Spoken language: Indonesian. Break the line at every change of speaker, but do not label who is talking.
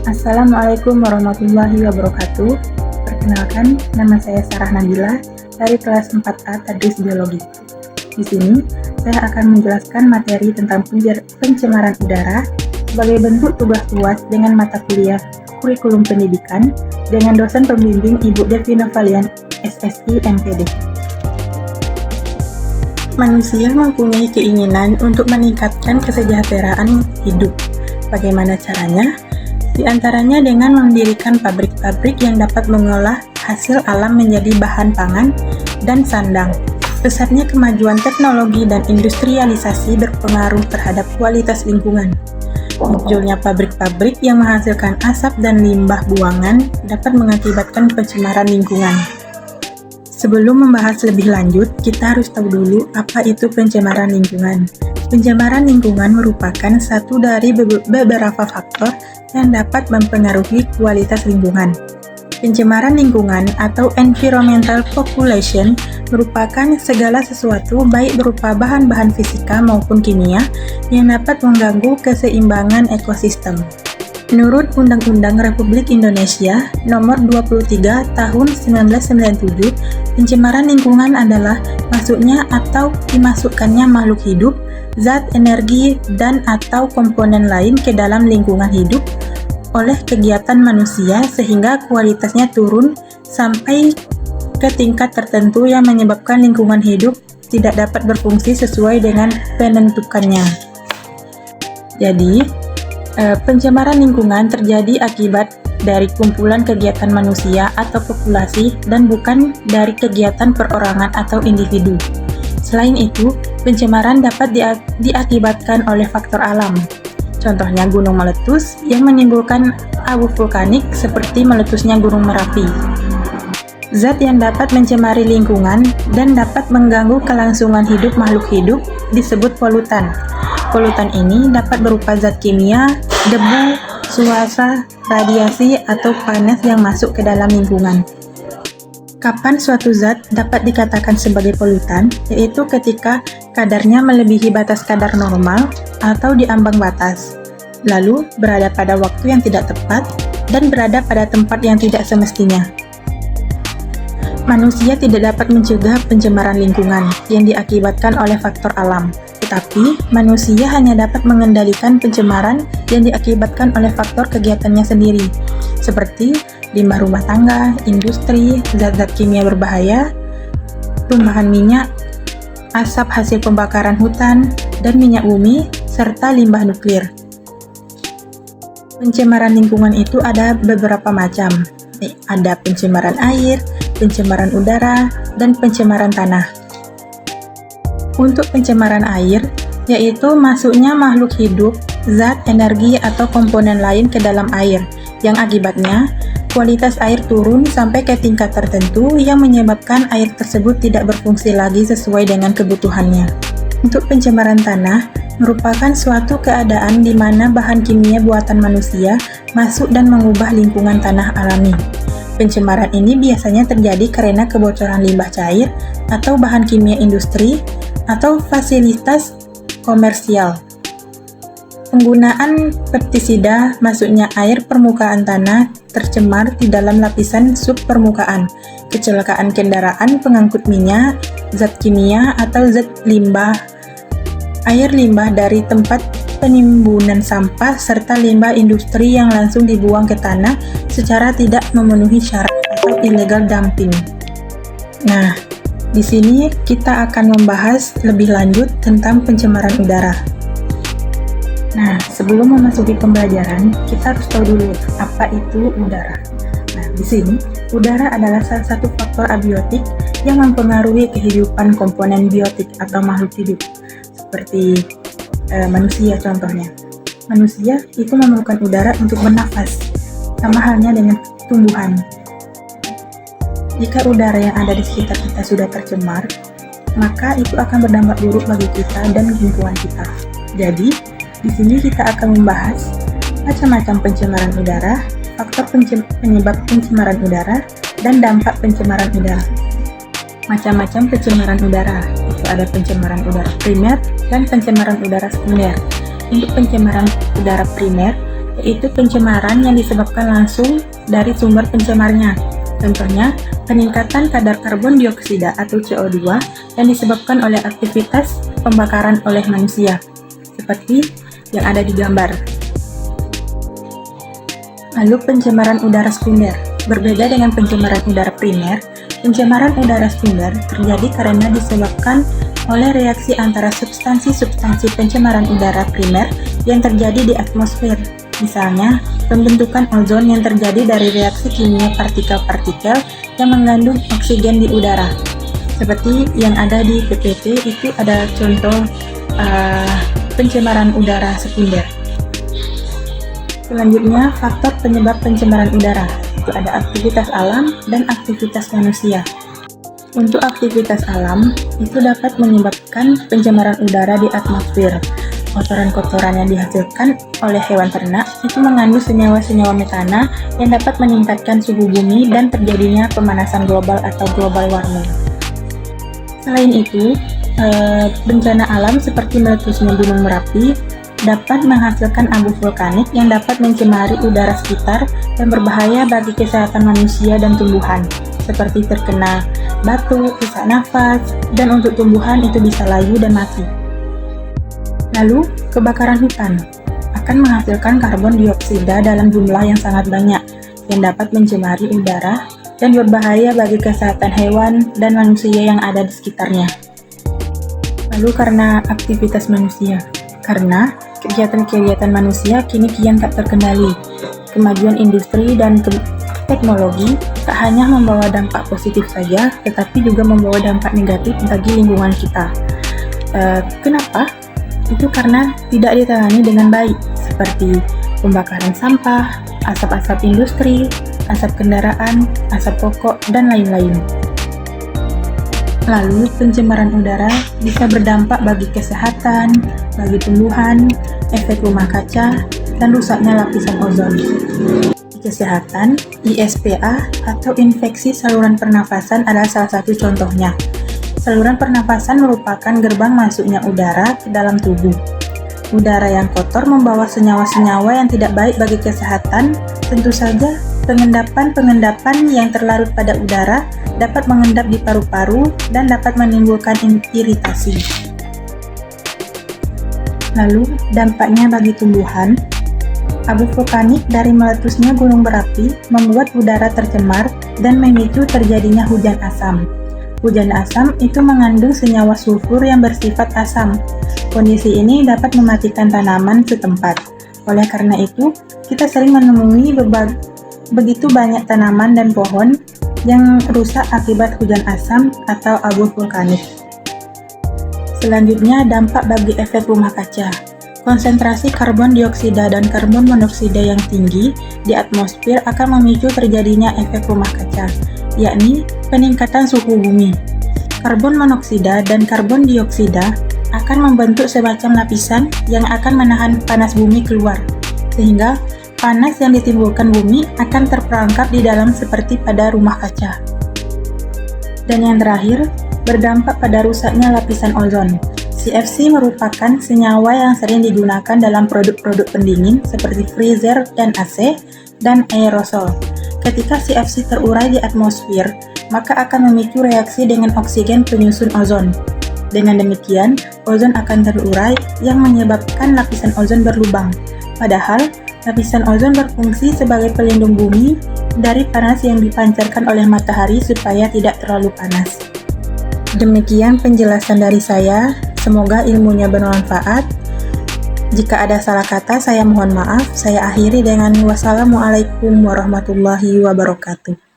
Assalamualaikum warahmatullahi wabarakatuh. Perkenalkan, nama saya Sarah Nabila dari kelas 4A Tadris Biologi. Di sini, saya akan menjelaskan materi tentang pencemaran udara sebagai bentuk tugas UAS dengan mata kuliah kurikulum pendidikan dengan dosen pembimbing Ibu Devina Valian, SSI MPD. Manusia mempunyai keinginan untuk meningkatkan kesejahteraan hidup. Bagaimana caranya? Di antaranya dengan mendirikan pabrik-pabrik yang dapat mengolah hasil alam menjadi bahan pangan dan sandang. Pesatnya kemajuan teknologi dan industrialisasi berpengaruh terhadap kualitas lingkungan. Munculnya pabrik-pabrik yang menghasilkan asap dan limbah buangan dapat mengakibatkan pencemaran lingkungan. Sebelum membahas lebih lanjut, kita harus tahu dulu apa itu pencemaran lingkungan. Pencemaran lingkungan merupakan satu dari beberapa faktor yang dapat mempengaruhi kualitas lingkungan. Pencemaran lingkungan atau environmental population merupakan segala sesuatu baik berupa bahan-bahan fisika maupun kimia yang dapat mengganggu keseimbangan ekosistem. Menurut Undang-Undang Republik Indonesia Nomor 23 Tahun 1997, pencemaran lingkungan adalah masuknya atau dimasukkannya makhluk hidup, zat, energi, dan atau komponen lain ke dalam lingkungan hidup oleh kegiatan manusia sehingga kualitasnya turun sampai ke tingkat tertentu yang menyebabkan lingkungan hidup tidak dapat berfungsi sesuai dengan penentukannya. Jadi, pencemaran lingkungan terjadi akibat dari kumpulan kegiatan manusia atau populasi dan bukan dari kegiatan perorangan atau individu. Selain itu, pencemaran dapat diakibatkan oleh faktor alam. Contohnya gunung meletus yang menimbulkan abu vulkanik seperti meletusnya Gunung Merapi. Zat yang dapat mencemari lingkungan dan dapat mengganggu kelangsungan hidup makhluk hidup disebut polutan. Polutan ini dapat berupa zat kimia, debu, suara, radiasi, atau panas yang masuk ke dalam lingkungan. Kapan suatu zat dapat dikatakan sebagai polutan, yaitu ketika kadarnya melebihi batas kadar normal atau di ambang batas, lalu berada pada waktu yang tidak tepat dan berada pada tempat yang tidak semestinya. Manusia tidak dapat mencegah pencemaran lingkungan yang diakibatkan oleh faktor alam, tetapi manusia hanya dapat mengendalikan pencemaran yang diakibatkan oleh faktor kegiatannya sendiri, seperti limbah rumah tangga, industri, zat-zat kimia berbahaya, tumpahan minyak, asap hasil pembakaran hutan dan minyak bumi, serta limbah nuklir. Pencemaran lingkungan itu ada beberapa macam. Ada pencemaran air, pencemaran udara, dan pencemaran tanah. Untuk pencemaran air, yaitu masuknya makhluk hidup, zat, energi, atau komponen lain ke dalam air, yang akibatnya kualitas air turun sampai ke tingkat tertentu yang menyebabkan air tersebut tidak berfungsi lagi sesuai dengan kebutuhannya. Untuk pencemaran tanah, merupakan suatu keadaan di mana bahan kimia buatan manusia masuk dan mengubah lingkungan tanah alami. Pencemaran ini biasanya terjadi karena kebocoran limbah cair atau bahan kimia industri atau fasilitas komersial. Penggunaan pestisida, masuknya air permukaan tanah tercemar di dalam lapisan subpermukaan, kecelakaan kendaraan pengangkut minyak, zat kimia atau zat limbah, air limbah dari tempat penimbunan sampah, serta limbah industri yang langsung dibuang ke tanah secara tidak memenuhi syarat atau illegal dumping. Nah, di sini kita akan membahas lebih lanjut tentang pencemaran udara. Nah, sebelum memasuki pembelajaran, kita harus tahu dulu apa itu udara. Nah, di sini, udara adalah salah satu faktor abiotik yang mempengaruhi kehidupan komponen biotik atau makhluk hidup, seperti manusia contohnya. Manusia itu memerlukan udara untuk bernafas, sama halnya dengan tumbuhan. Jika udara yang ada di sekitar kita sudah tercemar, maka itu akan berdampak buruk bagi kita dan lingkungan kita. Jadi, di sini kita akan membahas macam-macam pencemaran udara, faktor penyebab pencemaran udara, dan dampak pencemaran udara. Macam-macam pencemaran udara, itu ada pencemaran udara primer dan pencemaran udara sekunder. Untuk pencemaran udara primer, yaitu pencemaran yang disebabkan langsung dari sumber pencemarnya. Contohnya, peningkatan kadar karbon dioksida atau CO2 yang disebabkan oleh aktivitas pembakaran oleh manusia, seperti yang ada di gambar. Lalu pencemaran udara sekunder. Berbeda dengan pencemaran udara primer, pencemaran udara sekunder terjadi karena disebabkan oleh reaksi antara substansi-substansi pencemaran udara primer yang terjadi di atmosfer. Misalnya, pembentukan ozon yang terjadi dari reaksi kimia partikel-partikel yang mengandung oksigen di udara. Seperti yang ada di PPT, itu ada contoh pencemaran udara sekunder. Selanjutnya, faktor penyebab pencemaran udara. Itu ada aktivitas alam dan aktivitas manusia. Untuk aktivitas alam, itu dapat menyebabkan pencemaran udara di atmosfer. Kotoran-kotoran yang dihasilkan oleh hewan ternak itu mengandung senyawa-senyawa metana yang dapat meningkatkan suhu bumi dan terjadinya pemanasan global atau global warming. Selain itu, bencana alam seperti meletusnya Gunung Merapi dapat menghasilkan abu vulkanik yang dapat mencemari udara sekitar dan berbahaya bagi kesehatan manusia dan tumbuhan, seperti terkena batuk, sesak nafas, dan untuk tumbuhan itu bisa layu dan mati. Lalu, kebakaran hutan akan menghasilkan karbon dioksida dalam jumlah yang sangat banyak yang dapat mencemari udara dan berbahaya bagi kesehatan hewan dan manusia yang ada di sekitarnya. Lalu karena aktivitas manusia, karena kegiatan-kegiatan manusia kini kian tak terkendali. Kemajuan industri dan teknologi tak hanya membawa dampak positif saja, tetapi juga membawa dampak negatif bagi lingkungan kita. Kenapa? Itu karena tidak ditangani dengan baik, seperti pembakaran sampah, asap-asap industri, asap kendaraan, asap rokok, dan lain-lain. Lalu, pencemaran udara bisa berdampak bagi kesehatan, bagi tumbuhan, efek rumah kaca, dan rusaknya lapisan ozon. Di kesehatan, ISPA atau infeksi saluran pernafasan adalah salah satu contohnya. Saluran pernafasan merupakan gerbang masuknya udara ke dalam tubuh. Udara yang kotor membawa senyawa-senyawa yang tidak baik bagi kesehatan. Tentu saja, pengendapan yang terlarut pada udara dapat mengendap di paru-paru dan dapat menimbulkan iritasi. Lalu, dampaknya bagi tumbuhan. Abu vulkanik dari meletusnya gunung berapi membuat udara tercemar dan memicu terjadinya hujan asam. Hujan asam itu mengandung senyawa sulfur yang bersifat asam. Kondisi ini dapat mematikan tanaman setempat. Oleh karena itu, kita sering menemui begitu banyak tanaman dan pohon yang rusak akibat hujan asam atau abu vulkanik. Selanjutnya, dampak bagi efek rumah kaca. Konsentrasi karbon dioksida dan karbon monoksida yang tinggi di atmosfer akan memicu terjadinya efek rumah kaca, yakni peningkatan suhu bumi. Karbon monoksida dan karbon dioksida akan membentuk semacam lapisan yang akan menahan panas bumi keluar, sehingga panas yang ditimbulkan bumi akan terperangkap di dalam seperti pada rumah kaca. Dan yang terakhir, berdampak pada rusaknya lapisan ozon. CFC merupakan senyawa yang sering digunakan dalam produk-produk pendingin seperti freezer dan AC, dan aerosol. Ketika CFC terurai di atmosfer, maka akan memicu reaksi dengan oksigen penyusun ozon. Dengan demikian, ozon akan terurai yang menyebabkan lapisan ozon berlubang. Padahal, lapisan ozon berfungsi sebagai pelindung bumi dari panas yang dipancarkan oleh matahari supaya tidak terlalu panas. Demikian penjelasan dari saya, semoga ilmunya bermanfaat. Jika ada salah kata, saya mohon maaf. Saya akhiri dengan wassalamualaikum warahmatullahi wabarakatuh.